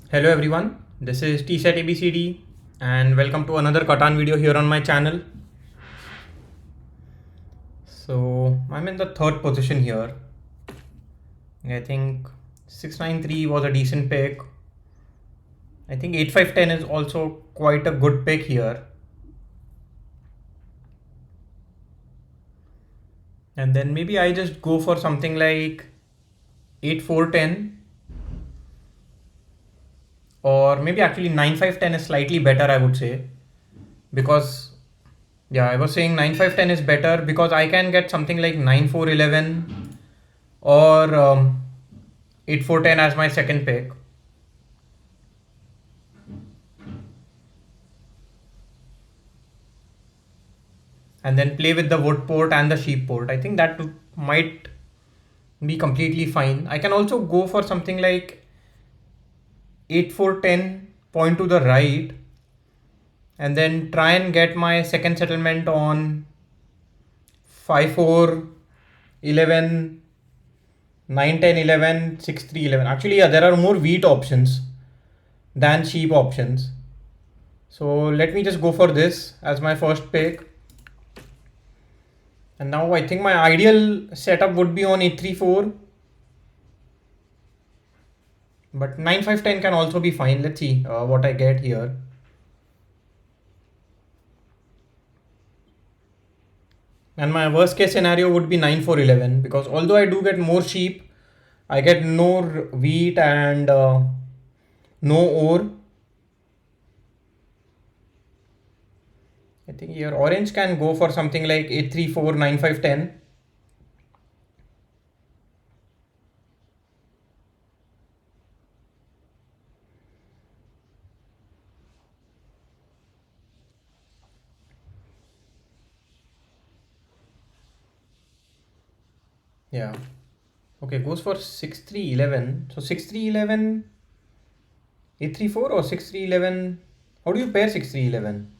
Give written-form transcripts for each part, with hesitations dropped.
Hello everyone, this is TSET ABCD and welcome to another Catan video here on my channel. So I'm in the third position here. I think 693 was a decent pick. I think 8510 is also quite a good pick here. And then maybe I just go for something like 8410, or maybe actually 9510 is slightly better, I would say, because yeah, I was saying 9510 is better because I can get something like 9411 or 8410 as my second pick. And then play with the wood port and the sheep port. I think that might be completely fine. I can also go for something like 8410 point to the right and then try and get my second settlement on 54 11 9 10 11 6 3 11. Actually, yeah, there are more wheat options than sheep options. So let me just go for this as my first pick. And now I think my ideal setup would be on 834, but 9510 can also be fine. Let's see what I get here. And my worst case scenario would be 9411, because although I do get more sheep, I get no wheat and no ore. I think here orange can go for something like 834 9510. Yeah. Okay, goes for 6311. So 6311 834 or 6311. How do you pair 6311?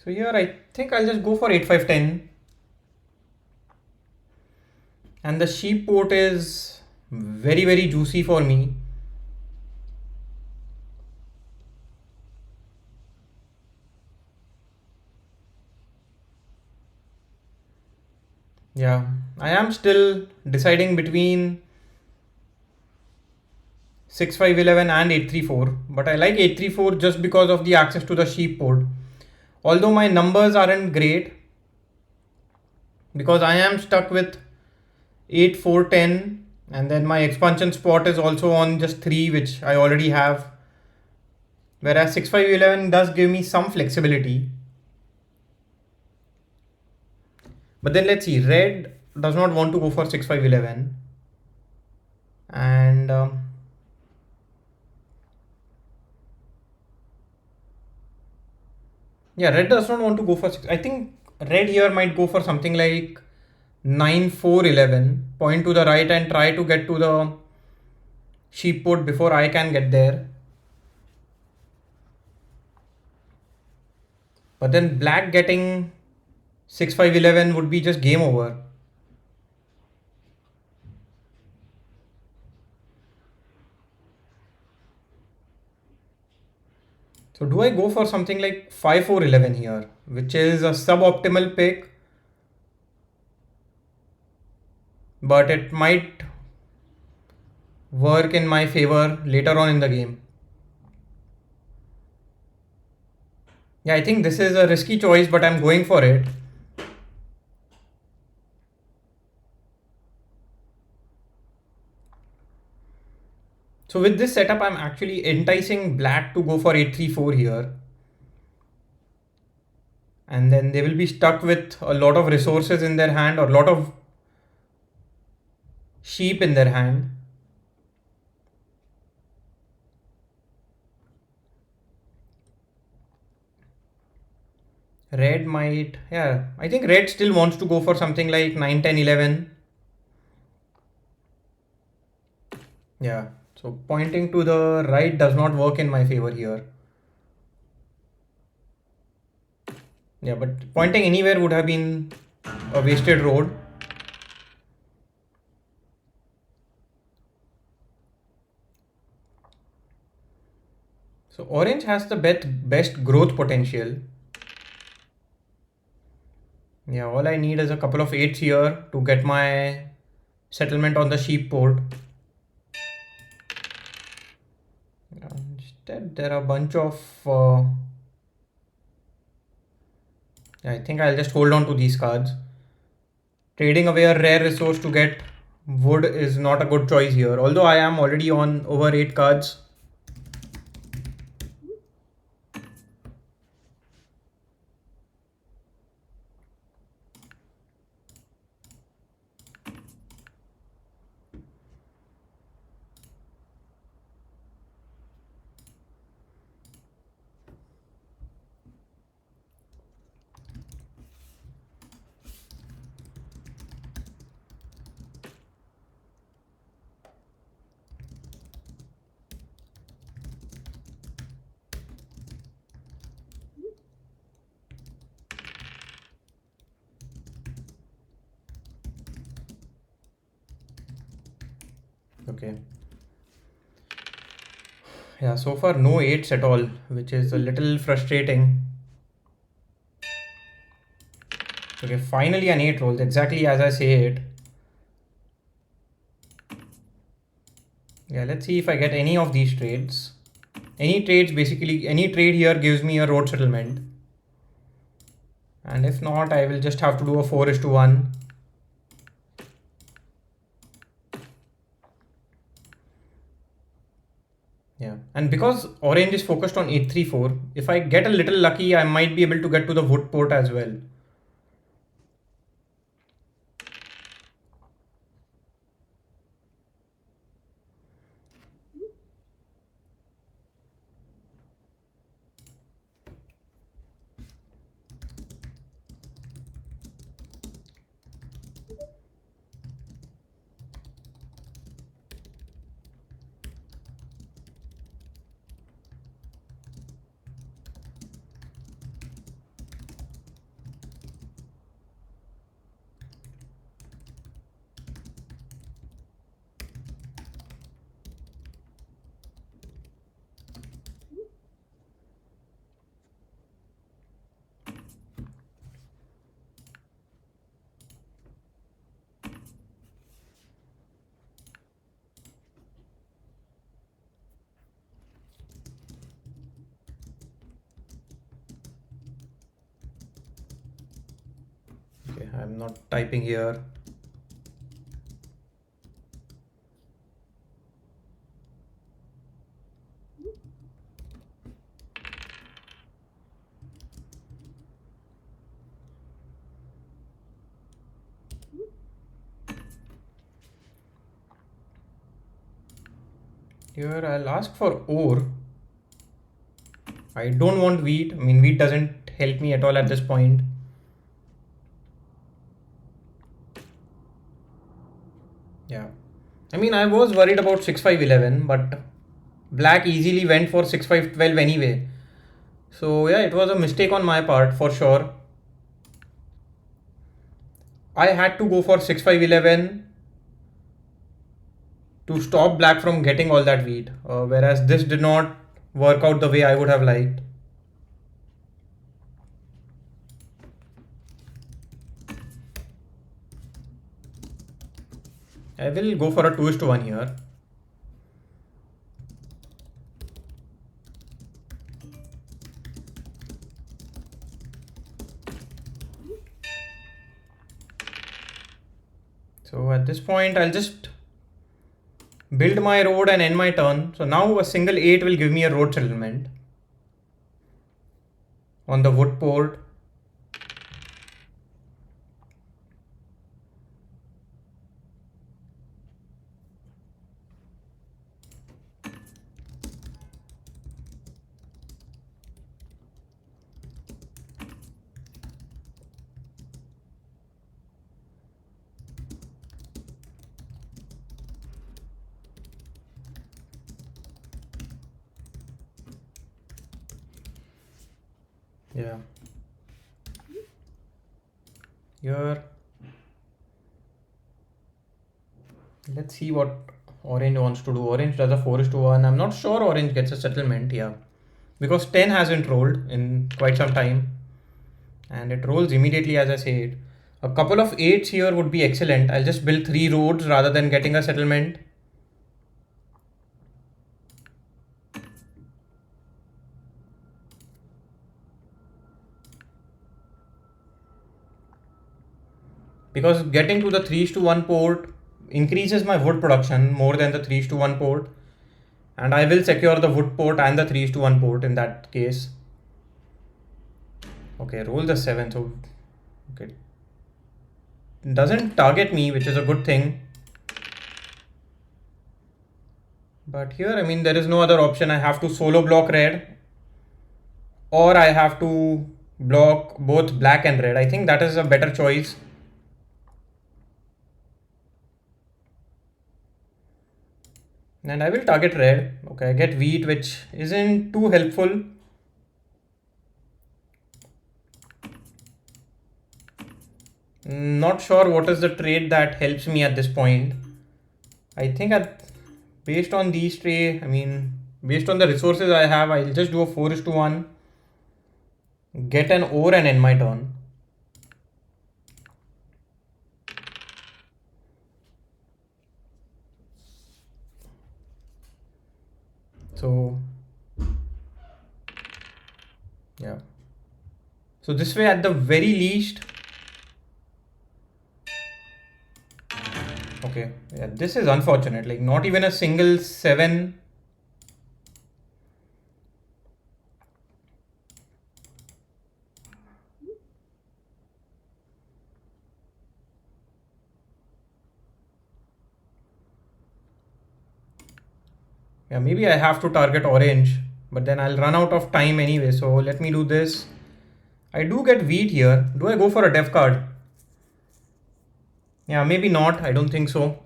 So here I think I'll just go for 8510. And the sheep port is very juicy for me. Yeah, I am still deciding between 6511 and 834, but I like 834 just because of the access to the sheep port. Although my numbers aren't great, because I am stuck with 8410, and then my expansion spot is also on just 3, which I already have. Whereas 6511 does give me some flexibility. But then let's see, red does not want to go for 6511. And yeah, red does not want to go for 6. I think red here might go for something like 9411, point to the right and try to get to the sheep port before I can get there. But then black getting 6511 would be just game over. So do I go for something like 5411 here, which is a suboptimal pick, but it might work in my favor later on in the game. Yeah, I think this is a risky choice, but I'm going for it. So with this setup, I'm actually enticing black to go for 834 here. And then they will be stuck with a lot of resources in their hand, or a lot of sheep in their hand. Red might, yeah, I think red still wants to go for something like 9, 10, 11. Yeah, so pointing to the right does not work in my favor here. Yeah, but pointing anywhere would have been a wasted road. So orange has the best growth potential. Yeah, all I need is a couple of 8s here to get my settlement on the sheep port. Instead, there are a bunch of... I think I'll just hold on to these cards. Trading away a rare resource to get wood is not a good choice here. Although I am already on over 8 cards. Okay. Yeah, so far no 8s at all, which is a little frustrating. Okay, finally an 8 rolls, exactly as I say it. Yeah, let's see if I get any of these trades. Any trades, basically, any trade here gives me a road settlement. And if not, I will just have to do a 4:1. Yeah, and because orange is focused on 834, if I get a little lucky, I might be able to get to the wood port as well. Okay, I'm not typing here. Here I'll ask for ore. I don't want wheat. I mean, wheat doesn't help me at all at this point. Yeah. I mean, I was worried about 6-5-11, but black easily went for 6-5-12 anyway. So yeah, it was a mistake on my part for sure. I had to go for 6-5-11 to stop black from getting all that wheat, whereas this did not work out the way I would have liked. I will go for a 2:1 here. So at this point, I'll just build my road and end my turn. So now a single 8 will give me a road settlement on the wood port. Yeah. Here, let's see what orange wants to do. Orange does a 4:1. I'm not sure orange gets a settlement. Yeah. because 10 hasn't rolled in quite some time, and it rolls immediately as I say it. A couple of 8s here would be excellent. I'll just build 3 roads rather than getting a settlement. Because getting to the 3:1 port increases my wood production more than the 3:1 port, and I will secure the wood port and the 3:1 port in that case. Okay, roll the 7. So okay, doesn't target me, which is a good thing. But here, I mean, there is no other option. I have to solo block red, or I have to block both black and red. I think that is a better choice. And I will target red. Okay, I get wheat, which isn't too helpful. Not sure what is the trade that helps me at this point. I think based on these trade, I mean, based on the resources I have, I'll just do a 4:1, get an ore and end my turn. So yeah, so this way at the very least, okay, yeah, this is unfortunate, like not even a single 7. Yeah, maybe I have to target orange, but then I'll run out of time anyway. So let me do this. I do get wheat here. Do I go for a def card? Yeah, maybe not. I don't think so.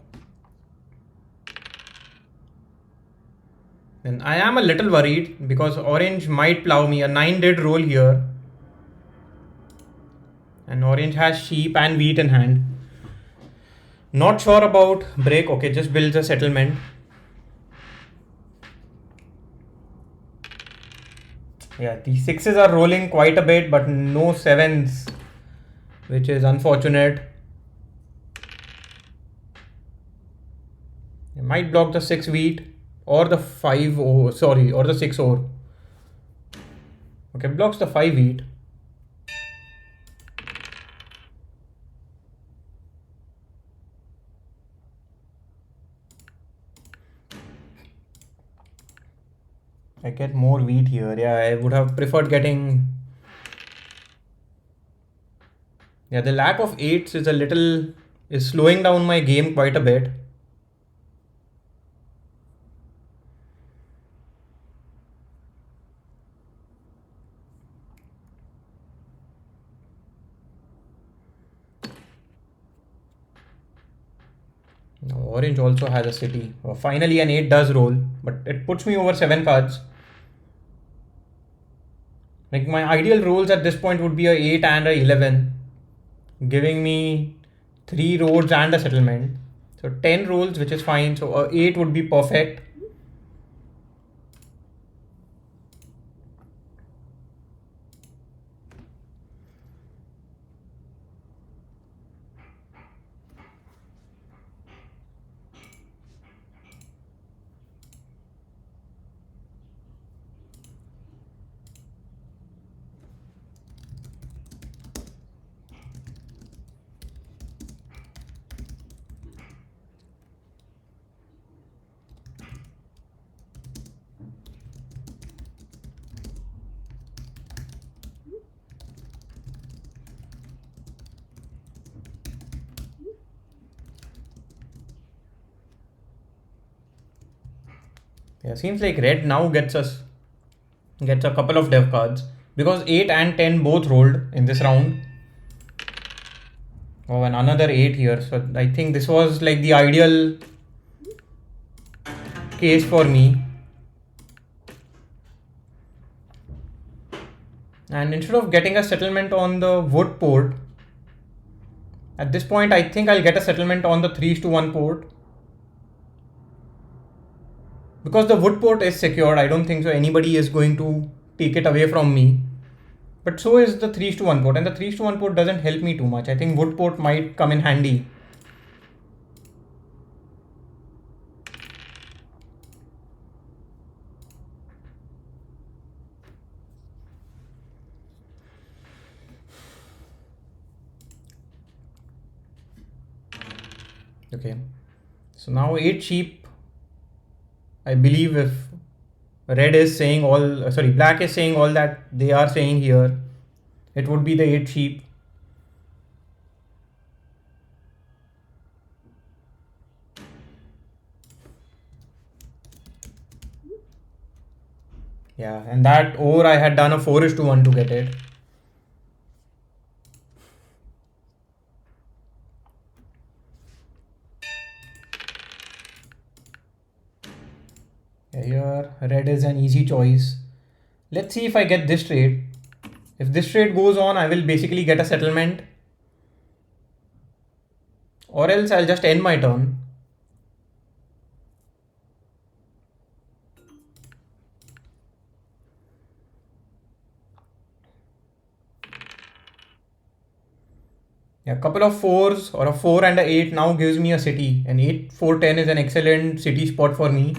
And I am a little worried because orange might plow me. A 9 did roll here. And orange has sheep and wheat in hand. Not sure about break. Okay, just builds a settlement. Yeah, these 6s are rolling quite a bit, but no 7s, which is unfortunate. You might block the 6 wheat or the 5 ore, sorry, or the 6 ore. Okay, blocks the 5 wheat. I get more wheat here. Yeah, I would have preferred getting. Yeah, the lack of 8s is slowing down my game quite a bit. Now, orange also has a city. Well, finally, an 8 does roll, but it puts me over 7 cards. Like my ideal rolls at this point would be a 8 and a 11, giving me 3 roads and a settlement. So 10 rolls, which is fine. So a 8 would be perfect. Yeah, seems like red now gets a couple of dev cards because 8 and 10 both rolled in this round. Oh, and another 8 here. So I think this was like the ideal case for me. And instead of getting a settlement on the wood port, at this point I think I'll get a settlement on the 3:1 port. Because the wood port is secured, I don't think so anybody is going to take it away from me. But so is the 3:1 port, and the 3:1 port doesn't help me too much. I think wood port might come in handy. Okay, so now 8 sheep. I believe if red is saying all, sorry, black is saying all that they are saying here, it would be the 8 sheep. Yeah, and that or I had done a 4:1 to get it. Here, red is an easy choice. Let's see if I get this trade. If this trade goes on, I will basically get a settlement. Or else I'll just end my turn. Yeah, a couple of 4s or a 4 and a 8 now gives me a city. An 8-4-10 is an excellent city spot for me.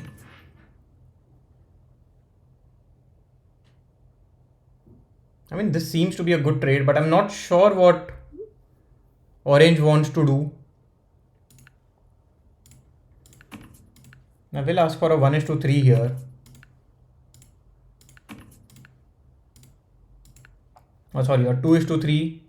I mean, this seems to be a good trade, but I'm not sure what orange wants to do. I will ask for a 1:3 here. Oh, sorry, a 2:3.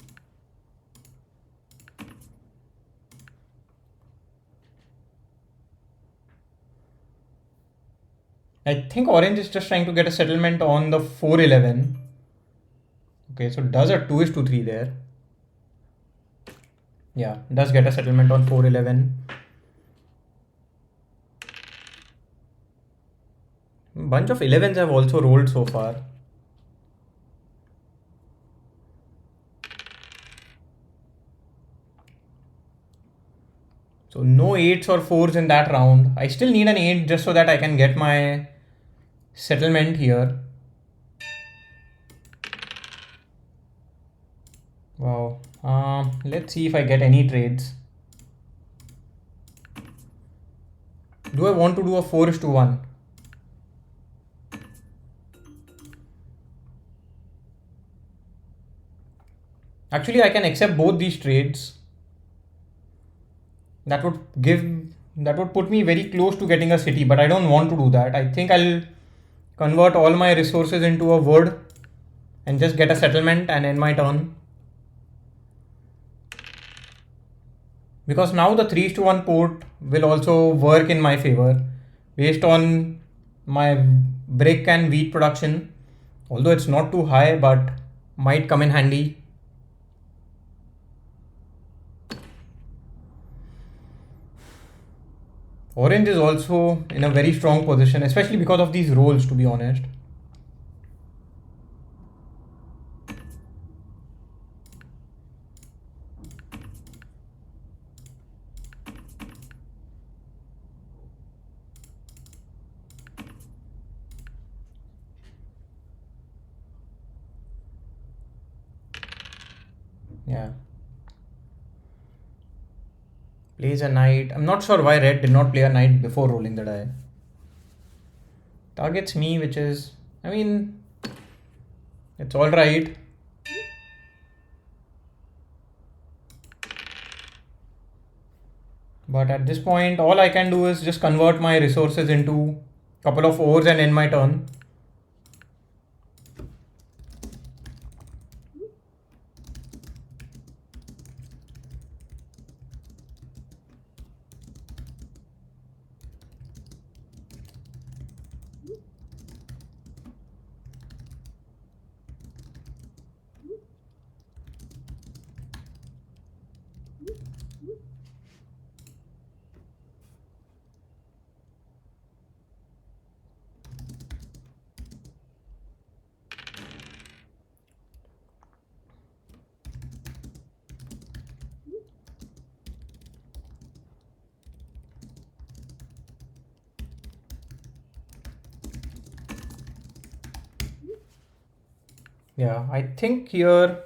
I think orange is just trying to get a settlement on the 4:11. Okay, so does a 2:3 there. Yeah, does get a settlement on 4:11. Bunch of 11s have also rolled so far. So no 8s or 4s in that round. I still need an 8 just so that I can get my settlement here. Wow. Let's see if I get any trades. Do I want to do a 4:1? Actually, I can accept both these trades. That would put me very close to getting a city, but I don't want to do that. I think I'll convert all my resources into a wood and just get a settlement and end my turn. Because now the 3:1 port will also work in my favor based on my brick and wheat production. Although it's not too high, but might come in handy. Orange is also in a very strong position, especially because of these rolls, to be honest. Yeah. Plays a knight. I'm not sure why red did not play a knight before rolling the die. Targets me, which is, I mean, it's alright. But at this point, all I can do is just convert my resources into a couple of ores and end my turn. Yeah, I think here,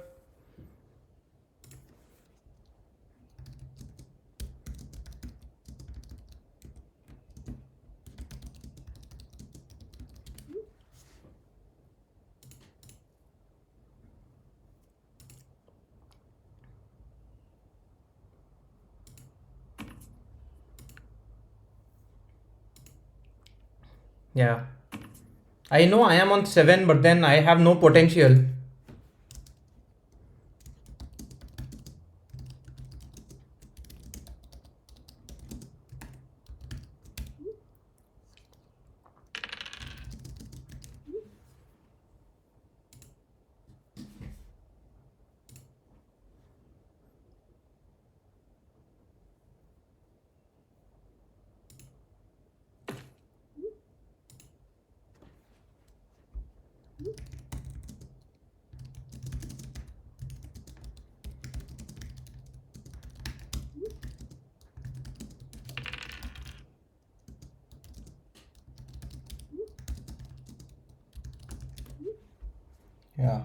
yeah, I know I am on 7, but then I have no potential. Yeah.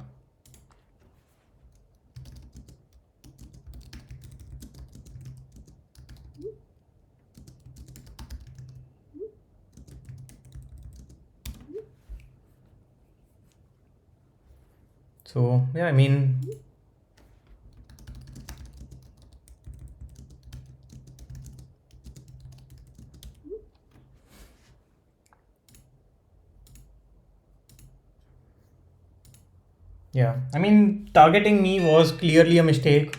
So, yeah, I mean, yeah, I mean, targeting me was clearly a mistake.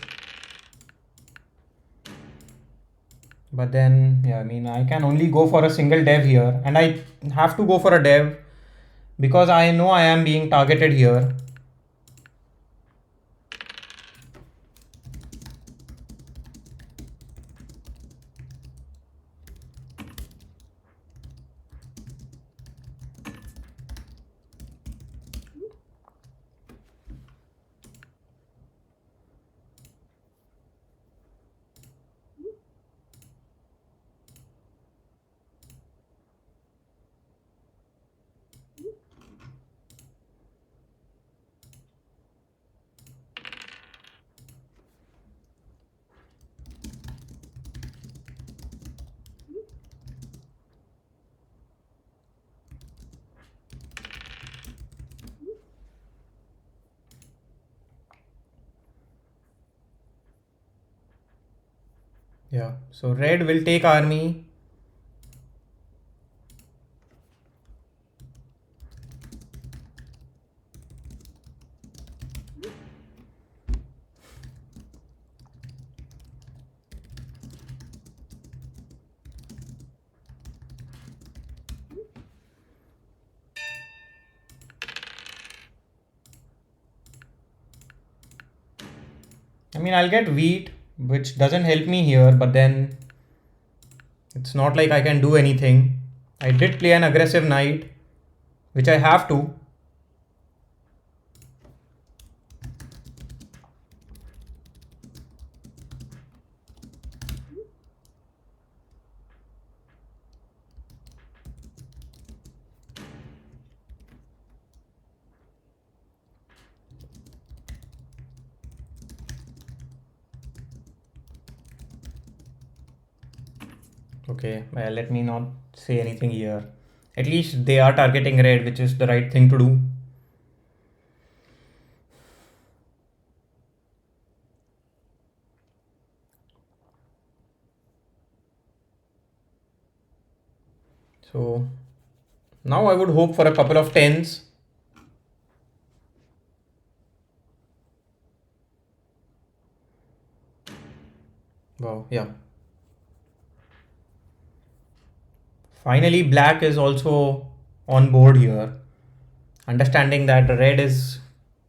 But then, yeah, I mean, I can only go for a single dev here, and I have to go for a dev because I know I am being targeted here. Yeah, so red will take army. I mean, I'll get wheat, which doesn't help me here, but then it's not like I can do anything. I did play an aggressive knight, which I have to. Okay, well, let me not say anything here. At least they are targeting red, which is the right thing to do. So now I would hope for a couple of tens. Wow, yeah. Finally, black is also on board here, understanding that red is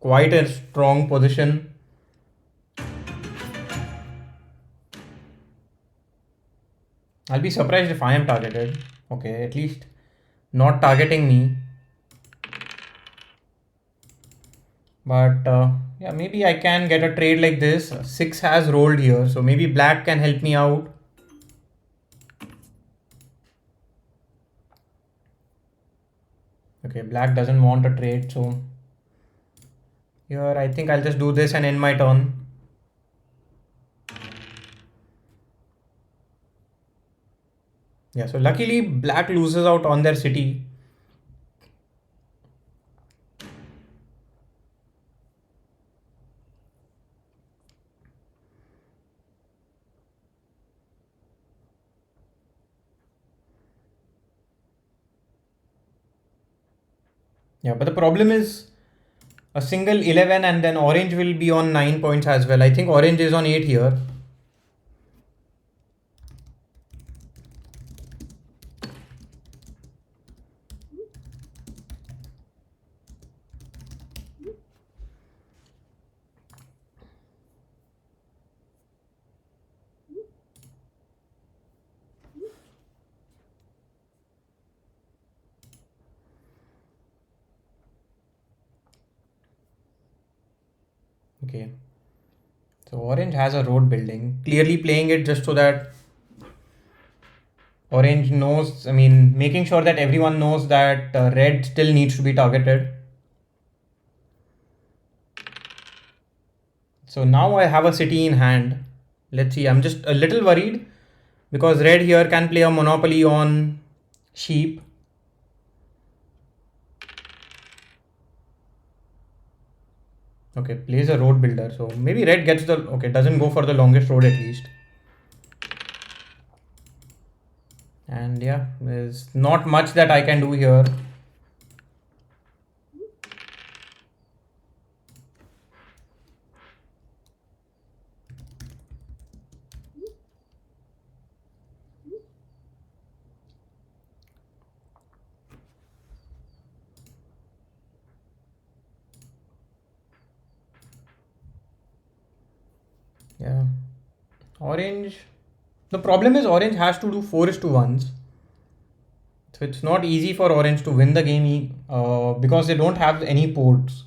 quite a strong position. I'll be surprised if I am targeted. Okay, at least not targeting me. But yeah, maybe I can get a trade like this. 6 has rolled here, so maybe black can help me out. Okay, black doesn't want a trade, so Here, I think I'll just do this and end my turn. Yeah, so luckily black loses out on their city. Yeah, but the problem is a single 11 and then orange will be on 9 points as well. I think orange is on 8 here. Okay. So orange has a road building, clearly playing it just so that orange knows, I mean, making sure that everyone knows that red still needs to be targeted. So now I have a city in hand. Let's see, I'm just a little worried because red here can play a monopoly on sheep. Okay, plays a road builder. So maybe red gets the, okay, doesn't go for the longest road at least. And yeah, there's not much that I can do here. Yeah. Orange. The problem is orange has to do 4:1s. So it's not easy for orange to win the game because they don't have any ports.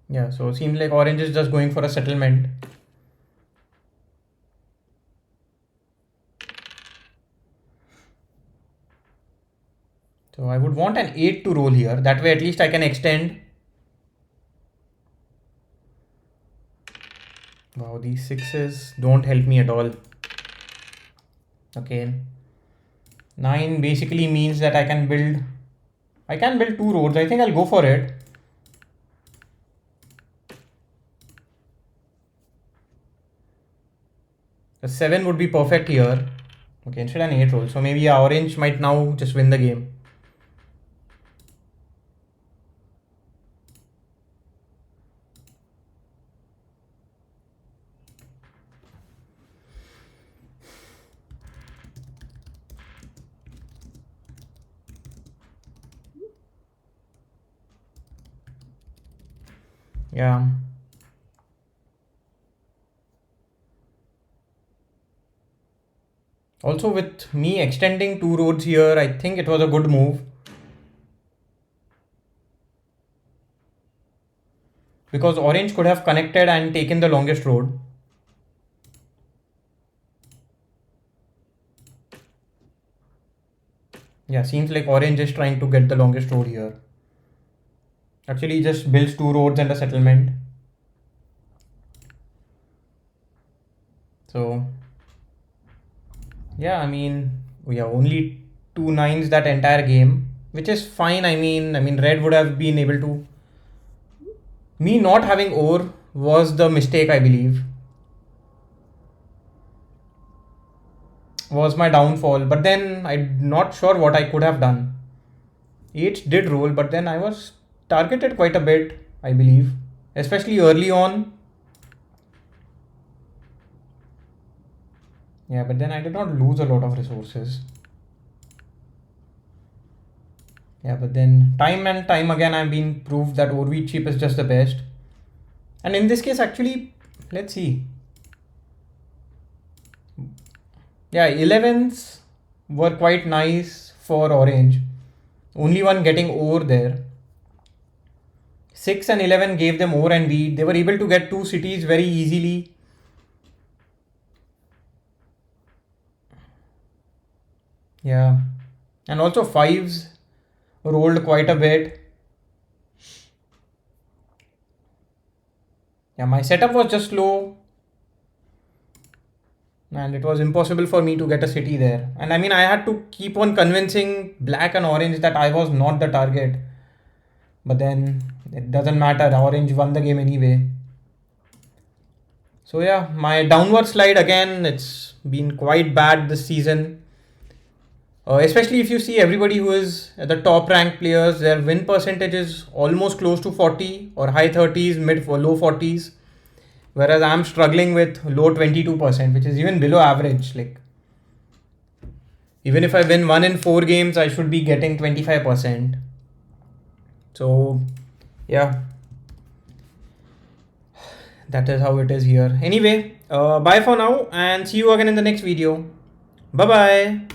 Yeah, so it seems like orange is just going for a settlement. So I would want an 8 to roll here. That way at least I can extend. Wow, these 6s don't help me at all. Okay. 9 basically means that I can build 2 roads. I think I'll go for it. The 7 would be perfect here. Okay, instead an 8 roll. So maybe yeah, orange might now just win the game. Yeah. Also with me extending 2 roads here, I think it was a good move. Because orange could have connected and taken the longest road. Yeah, seems like orange is trying to get the longest road here. Actually, just builds 2 roads and a settlement. So, yeah, I mean, we have only 2 9s that entire game, which is fine. I mean, red would have been able to. Me not having ore was the mistake, I believe. Was my downfall. But then I'm not sure what I could have done. 8s did roll, but then I was targeted quite a bit, I believe, especially early on. Yeah, but then I did not lose a lot of resources. Yeah, but then time and time again I've been proved that Orvi cheap is just the best. And in this case, actually, let's see. Yeah, 11s were quite nice for orange. Only one getting over there. 6 and 11 gave them over and beat. They were able to get 2 cities very easily. Yeah. And also 5s rolled quite a bit. Yeah, my setup was just slow and it was impossible for me to get a city there. And I mean, I had to keep on convincing black and orange that I was not the target. But then it doesn't matter. Orange won the game anyway. So yeah, my downward slide again, it's been quite bad this season. Especially if you see everybody who is at the top ranked players, their win percentage is almost close to 40 or high 30s, mid or low 40s. Whereas I'm struggling with low 22%, which is even below average. Like, even if I win 1 in 4 games, I should be getting 25%. So, yeah, that is how it is here. Anyway, bye for now and see you again in the next video. Bye bye.